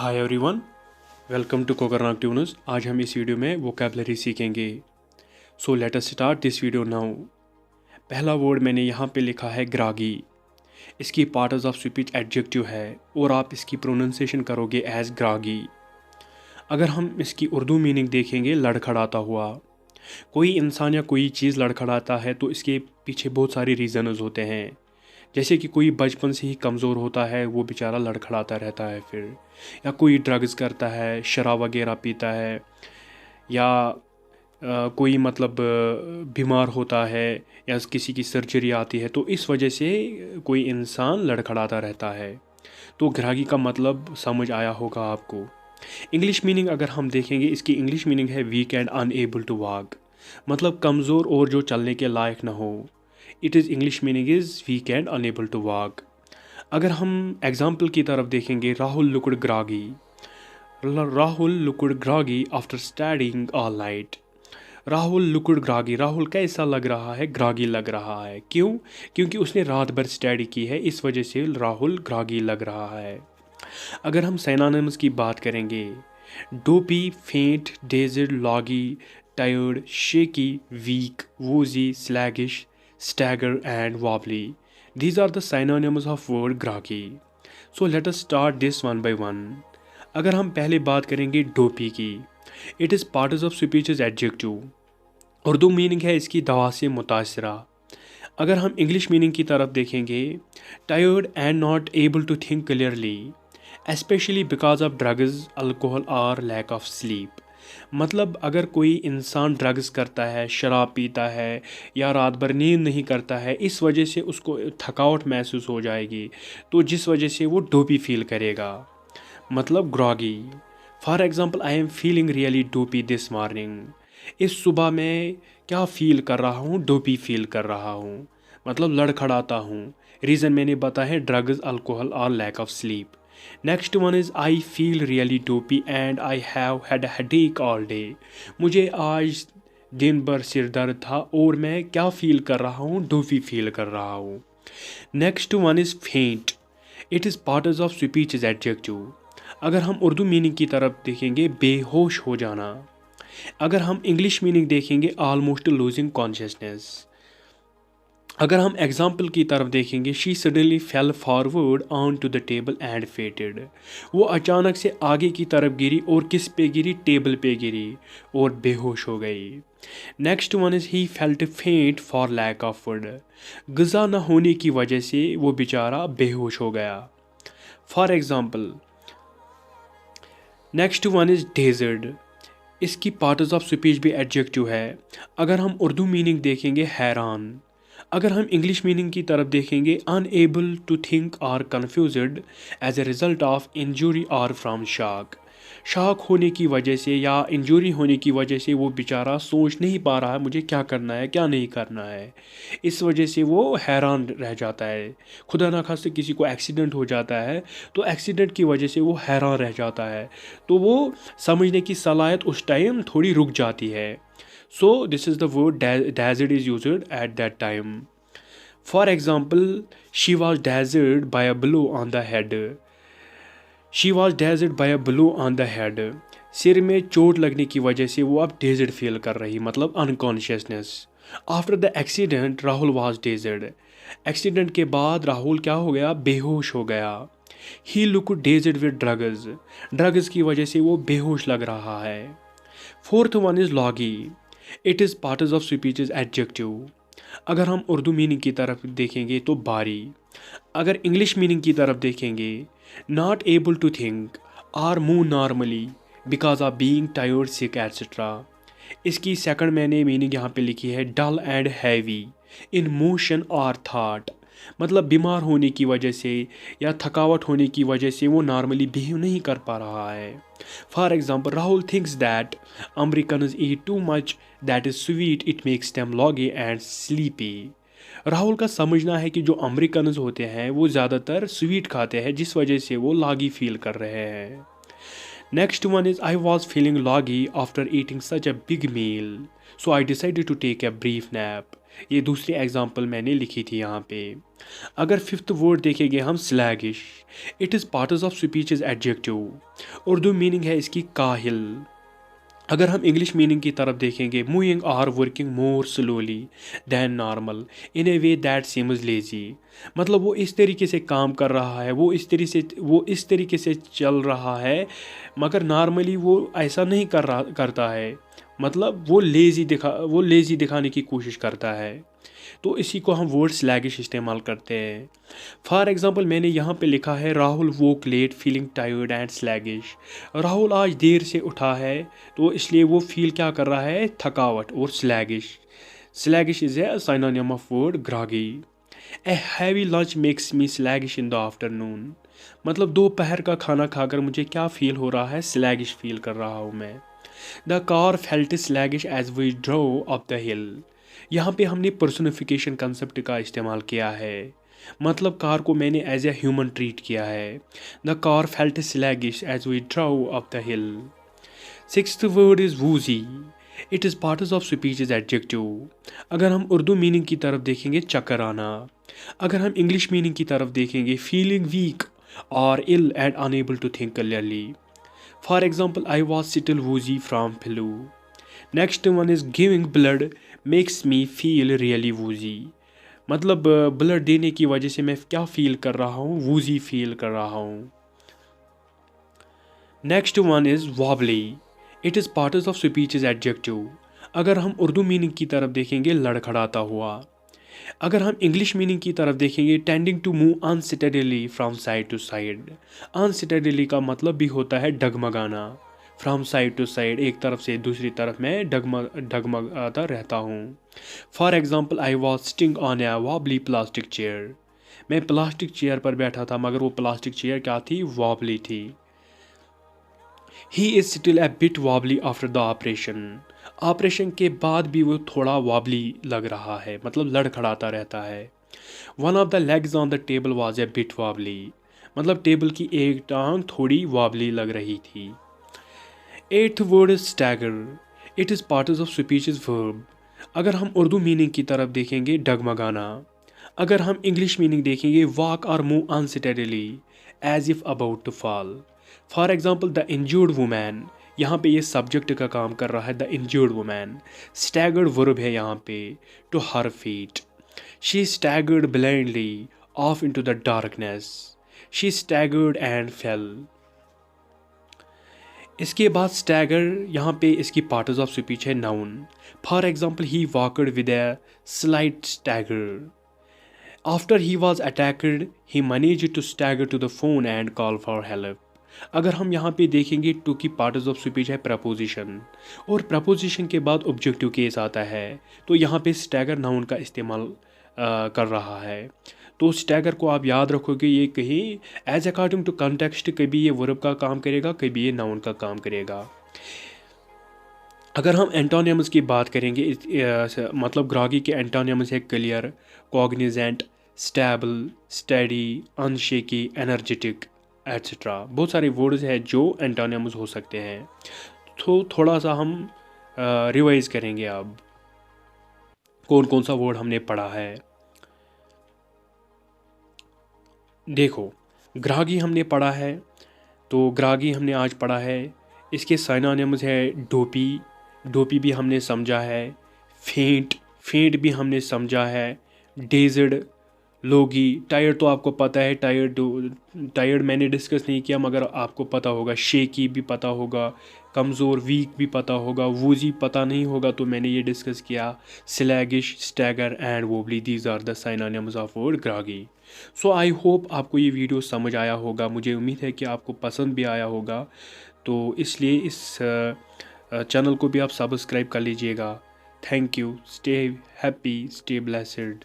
Hi everyone, welcome to Kokernag tuners. आज हम इस वीडियो में वोकैबलरी सीखेंगे। So let us start this video now. पहला वर्ड मैंने यहाँ पे लिखा है ग्रागी। इसकी पार्ट्स ऑफ स्पीच एडजेक्टिव है और आप इसकी प्रोनाउंसिएशन करोगे एज ग्रागी। अगर हम इसकी उर्दू मीनिंग देखेंगे लड़खड़ाता हुआ। कोई इंसान या कोई चीज़ लड़खड़ाता है तो इसके पीछे बहुत सारे रीज़न्स होते हैं। जैसे कि कोई बचपन से ही कमज़ोर होता है, वो बेचारा लड़खड़ाता रहता है फिर, या कोई ड्रग्स करता है, शराब वगैरह पीता है, या कोई मतलब बीमार होता है, या किसी की सर्जरी आती है, तो इस वजह से कोई इंसान लड़खड़ाता रहता है। तो ग्रागी का मतलब समझ आया होगा आपको। इंग्लिश मीनिंग अगर हम देखेंगे, इसकी इंग्लिश मीनिंग है weak and unable to walk, मतलब कमज़ोर और जो चलने के लायक ना हो। It is English meaning is weak and unable to walk. अगर हम एग्जाम्पल की तरफ देखेंगे, Rahul looked groggy. Rahul looked groggy after studying all night. Rahul looked groggy, Rahul कैसा लग रहा है? ग्रागी लग रहा है। क्यों? क्योंकि उसने रात भर स्टडी की है, इस वजह से राहुल ग्रागी लग रहा है। अगर हम सिनोनिम्स की बात करेंगे, dopey, faint, dazed, loggy, tired, shaky, weak, woozy, sluggish, stagger and wobbly. These are the synonyms of word groggy. So let us start this one by one. अगर हम पहले बात करेंगे डोपी की, it is part of speech is adjective. Urdu meaning है इसकी दवा से मुतासरा। अगर हम इंग्लिश मीनिंग की तरफ देखेंगे, tired and not able to think clearly, especially because of drugs, alcohol और लैक ऑफ स्लीप। मतलब अगर कोई इंसान ड्रग्स करता है, शराब पीता है, या रात भर नींद नहीं करता है, इस वजह से उसको थकावट महसूस हो जाएगी, तो जिस वजह से वो डोपी फील करेगा, मतलब groggy. For example, I am feeling really dopey this morning. इस सुबह मैं क्या फ़ील कर रहा हूँ? डोपी फील कर रहा हूँ, मतलब लड़खड़ाता हूँ। रीज़न मैंने बताया है, ड्रग्स, अल्कोहल और lack of sleep. Next one is I feel really dopey and I have had headache all day. मुझे आज दिन भर सिर दर्द था और मैं क्या फील कर रहा हूँ? डोपी फील कर रहा हूँ। नेक्स्ट वन इज़ फेंट। It is part of speech is adjective. अगर हम उर्दू मीनिंग की तरफ देखेंगे, बेहोश हो जाना। अगर हम इंग्लिश मीनिंग देखेंगे, ऑलमोस्ट लूजिंग कॉन्शियसनेस। अगर हम एग्जाम्पल की तरफ देखेंगे, she suddenly fell forward on to the table and fainted. वो अचानक से आगे की तरफ गिरी और किस पे गिरी? टेबल पे गिरी और बेहोश हो गई। Next one is he felt फेंट फॉर लैक ऑफ फूड। ग़िज़ा न होने की वजह से वो बेचारा बेहोश हो गया। For example, next one is desert. इसकी पार्ट्स ऑफ स्पीच भी एडजेक्टिव है। अगर हम उर्दू मीनिंग देखेंगे, हैरान। अगर हम इंग्लिश मीनिंग की तरफ देखेंगे, अनएबल टू थिंक और confused as a result of injury और फ्रॉम शॉक। शॉक होने की वजह से या इंजरी होने की वजह से वो बेचारा सोच नहीं पा रहा है मुझे क्या करना है, क्या नहीं करना है। इस वजह से वो हैरान रह जाता है। खुदा ना खास्ते किसी को एक्सीडेंट हो जाता है, तो एक्सीडेंट की वजह से वो हैरान रह जाता है, तो वो समझने की सलाहियत उस टाइम थोड़ी रुक जाती है। So this is the word dazzled is used at that time. For example, she was dazzled by a blow on the head. She was dazzled by a blow on the head. सिर में चोट लगने की वजह से वो अब desert feel कर रही, मतलब unconsciousness. After the accident Rahul was dazed. Accident के बाद राहुल क्या हो गया? बेहोश हो गया। He look dazed with drugs. Drugs की वजह से वो बेहोश लग रहा है। Fourth one is loggy. It is parts of speech is adjective. अगर हम उर्दू मीनिंग की तरफ देखेंगे तो बारी। अगर इंग्लिश मीनिंग की तरफ देखेंगे, not able to think or move normally because of being tired, sick etcetera. इसकी सेकंड मैंने मीनिंग यहाँ पे लिखी है, dull and heavy in motion और थाट। मतलब बीमार होने की वजह से या थकावट होने की वजह से वो नॉर्मली बिहेव नहीं कर पा रहा है। For example, Rahul thinks that Americans eat too much that is sweet, it makes them Loggy and sleepy. Rahul का समझना है कि जो अमेरिकन्स होते हैं वो ज़्यादातर स्वीट खाते हैं, जिस वजह से वो लॉगी फील कर रहे हैं। Next one is I was feeling loggy after eating such a big meal, so I decided to take a brief nap. ये दूसरी एग्जांपल मैंने लिखी थी यहाँ पे। अगर फिफ्थ वर्ड देखेंगे हम sluggish, it is parts of speech is adjective. Urdu meaning है इसकी काहिल। अगर हम इंग्लिश मीनिंग की तरफ देखेंगे, moving or working more slowly than normal in a way that seems lazy. मतलब वो इस तरीके से काम कर रहा है, वो इस तरीके से चल रहा है, मगर नॉर्मली वो ऐसा नहीं करता है। मतलब वो लेज़ी दिखाने की कोशिश करता है। तो इसी को हम वर्ड स्लैगिश इस्तेमाल करते हैं। फॉर एग्ज़ाम्पल मैंने यहाँ पे लिखा है Rahul woke late feeling tired and sluggish. Rahul आज देर से उठा है, तो इसलिए वो फील क्या कर रहा है, थकावट और sluggish. Sluggish is a synonym of word groggy. A heavy lunch makes me sluggish in the afternoon. मतलब दोपहर का खाना खाकर मुझे क्या फील हो रहा है, स्लैगिश फील कर रहा हूँ मैं। The car felt sluggish as we drove up the hill. यहाँ पे हमने पर्सनिफिकेशन कंसेप्ट का इस्तेमाल किया है। मतलब कार को मैंने एज ए ह्यूमन ट्रीट किया है। The car felt sluggish as we drove up the hill. Sixth word is woozy. It is parts of speech is adjective. अगर हम उर्दू मीनिंग की तरफ देखेंगे, चक्कर आना। अगर हम इंग्लिश मीनिंग की तरफ देखेंगे, फीलिंग वीक और ill and unable to think clearly. For example, I was still woozy from flu. Next one is giving blood makes me feel really woozy. मतलब ब्लड देने की वजह से मैं क्या फील कर रहा हूँ, वूजी फील कर रहा हूँ। Next one is wobbly. It is parts of speech is adjective. अगर हम उर्दू मीनिंग की तरफ देखेंगे, लड़खड़ाता हुआ। अगर हम इंग्लिश मीनिंग की तरफ देखेंगे, tending to move unsteadily from side to side. Unsteadily का मतलब भी होता है डगमगाना। फ्रॉम साइड टू साइड, एक तरफ से दूसरी तरफ मैं डगमगाता रहता हूँ। For example, I was sitting on a wobbly plastic chair. मैं प्लास्टिक चेयर पर बैठा था, मगर वो प्लास्टिक चेयर क्या थी, वॉबली थी। He is still a bit wobbly after the operation. Operation के बाद भी वो थोड़ा वॉबली लग रहा है, मतलब लड़खड़ाता रहता है। One of the legs on the table was a bit wobbly. मतलब टेबल की एक टांग थोड़ी वॉबली लग रही थी। Eighth word is stagger. It is parts of speech is verb. अगर हम उर्दू मीनिंग की तरफ देखेंगे, डगमगाना। अगर हम इंग्लिश मीनिंग देखेंगे, वॉक और move unsteadily as if about to fall. For example, the injured woman. यहाँ पे ये सब्जेक्ट का काम कर रहा है, the injured woman. Staggered verb है यहाँ पे, to her feet. She staggered blindly off into the darkness. She staggered and fell. इसके बाद स्टैगर, यहाँ पे इसकी पार्ट्स ऑफ स्पीच है noun. For example, he walked with a slight stagger. After he was attacked, he managed to stagger to the phone and call for help. अगर हम यहाँ पे देखेंगे, टू की पार्ट्स ऑफ स्पीच है preposition, और preposition के बाद ऑब्जेक्टिव केस आता है, तो यहाँ पे स्टैगर नाउन का इस्तेमाल कर रहा है। तो स्टैगर को आप याद रखोगे, ये कहीं एज अकॉर्डिंग टू कंटेक्स्ट कभी ये वर्ब का काम करेगा, कभी ये नाउन का काम करेगा। अगर हम एंटोनियम्स की बात करेंगे, मतलब ग्रॉगी के एंटोनियम्स है clear, cognizant, stable, steady, unshaky, energetic et cetera. बहुत सारे वर्ड्स हैं जो एंटोनियम्स हो सकते हैं। तो थोड़ा सा हम रिवाइज करेंगे अब कौन कौन सा वर्ड हमने पढ़ा है। देखो, ग्रागी हमने पढ़ा है, तो ग्रागी हमने आज पढ़ा है। इसके सिनोनिम्स है डोपी, डोपी भी हमने समझा है। फेंट, फेंट भी हमने समझा है। डेजर्ड, लोगी, टायर्ड तो आपको पता है, टायर्ड मैंने डिस्कस नहीं किया मगर आपको पता होगा। शेकी भी पता होगा, कमज़ोर, वीक भी पता होगा। वूजी पता नहीं होगा तो मैंने ये डिस्कस किया। Sluggish, stagger and wobbly, these are the synonyms of word groggy. So I hope आपको ये वीडियो समझ आया होगा। मुझे उम्मीद है कि आपको पसंद भी आया होगा, तो इसलिए इस चैनल को भी आप सब्सक्राइब कर लीजिएगा। Thank you. Stay happy, stay blessed.